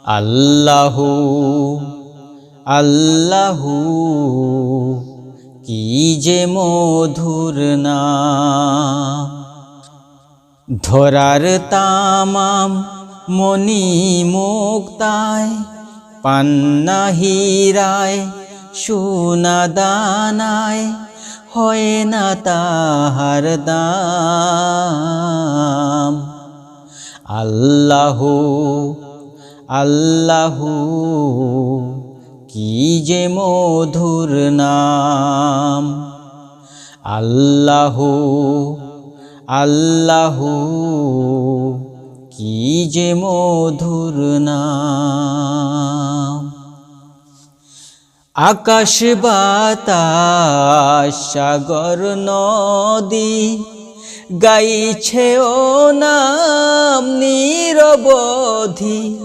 আল্লাহু আল্লাহু কি যে মধুর নাম। ধরার তামাম মণি মুক্তায়, পান্না হীরায় সোনা দানায়, হয় না তাহার দাম। আল্লাহু আল্লাহু কি যে মধুর নাম। আল্লাহু আল্লাহু কি যে মধুর নাম। আকাশ বাতাস সাগর নদী গাইছে ও নাম নিরবধি।